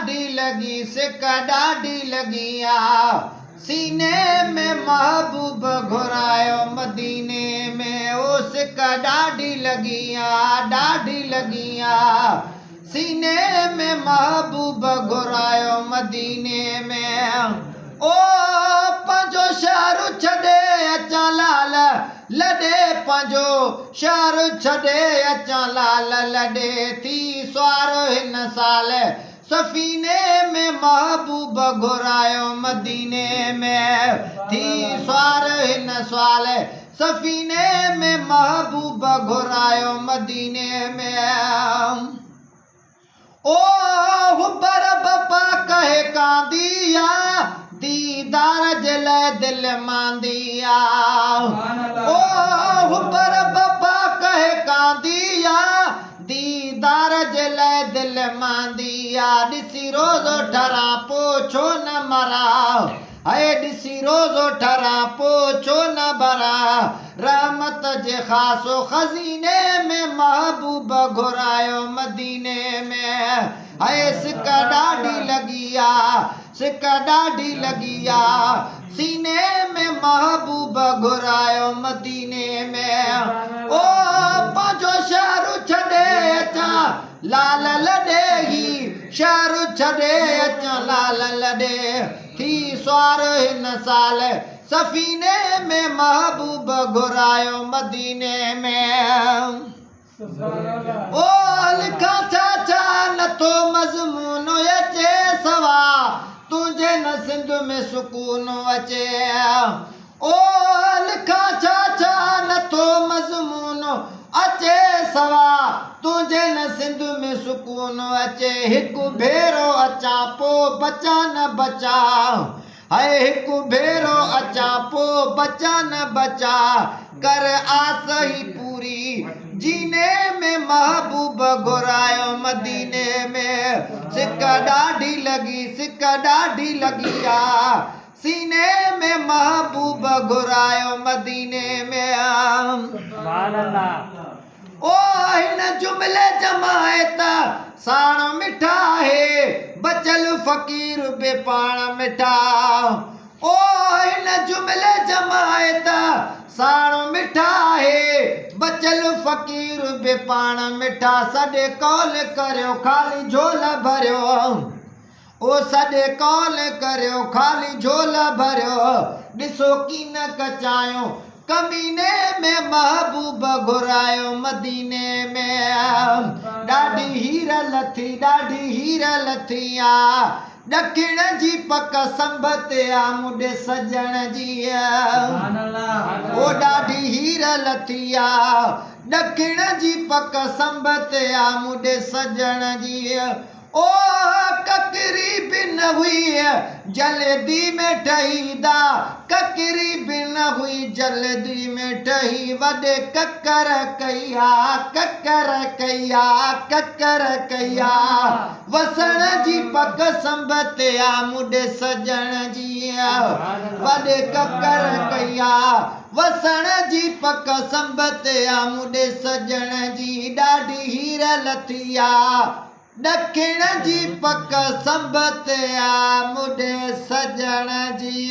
डाढ़ी लगी सिक डाढ़ी लगी सीने में महबूब घुरायो मदीने में ओ सिक डाढ़ी लगी सीने में महबूब घुरायो मदीने में ओ पंजो शहर छॾे अचां लाल लॾे पंजो शहर छॾे अचां लाल लॾे थी स्वार हिन साल सफ़ीने में महबूब घुरायो मदीने में थी स्वार हिन साल सफ़ीने में महबूब घुरायो मदीने में ओ हुबर बपा कहे कांदिया दीदार जले दिल मांदिया ओ हुबर बपा कहे कांदिया दीदार जले दिल मांदिया ॾिसी रोज़ो ठरा पोछो न मरा है ॾिसी रोज़ो ठरा पोछो न भरा रहमत जे ख़ासो खज़ीने में महबूब घुरायो मदीने में है सिक डाढ़ी लगी सिक डाढ़ी लगी सीने में महबूब घुरायो मदीने में ओ पंजो शहर छॾे अचां लाल लॾे ही शहर छॾे अचां लाल लॾे थी स्वार हिन साल सफ़ीने में महबूब घुरायो मदीने में ओ लिखा छा नथो मज़मून अचे सवा तुझे न सिंध में सुकून अचे ओ लिखा छा नथो मज़मून अचे सवा तुझे न सिंध में सुकून अचे हिकु भेरो अचां पोइ बचा न बचा है हिकु भेरो अचां पोइ बचा न बचा कर आस ही पूरी जीने में महबूब घुरायो मदीने में सिक डाढ़ी लगी सीने में महबूब घुरायो मदीने में ओ हिन जुमले जमायत साण मिठा है बचल फ़कीर बे पाण मिठा ओ हिन जुमले जमायत साण मिठा है बचल फ़कीर बे पाण मिठा सॾे कौल करियो खाली झोल भरियो ओ सॾे कौल करियो खाली झोल भरियो ॾिसो कीन कचायो कमीने में महबूब घुरायो मदीने में ॾाढी हीर लथी ॾखिण जी पक संभत मुॾे सजण जी ओ ॾाढी हीर लथी ॾखिण जी पक संभत मुॾे सजण जी ओ ककरी बि न हुई जल्दी में ठहीदा ककरी बि न हुई जल्दी में ठही वॾे ककर कया वसण जी पक संभत मुॾे सजण जी वॾे ककर कया वसण जी पक संभत मुॾे सजण जी ॾाढी हीर लथी ॾखिण जी पक संभत मुॾे सजण जी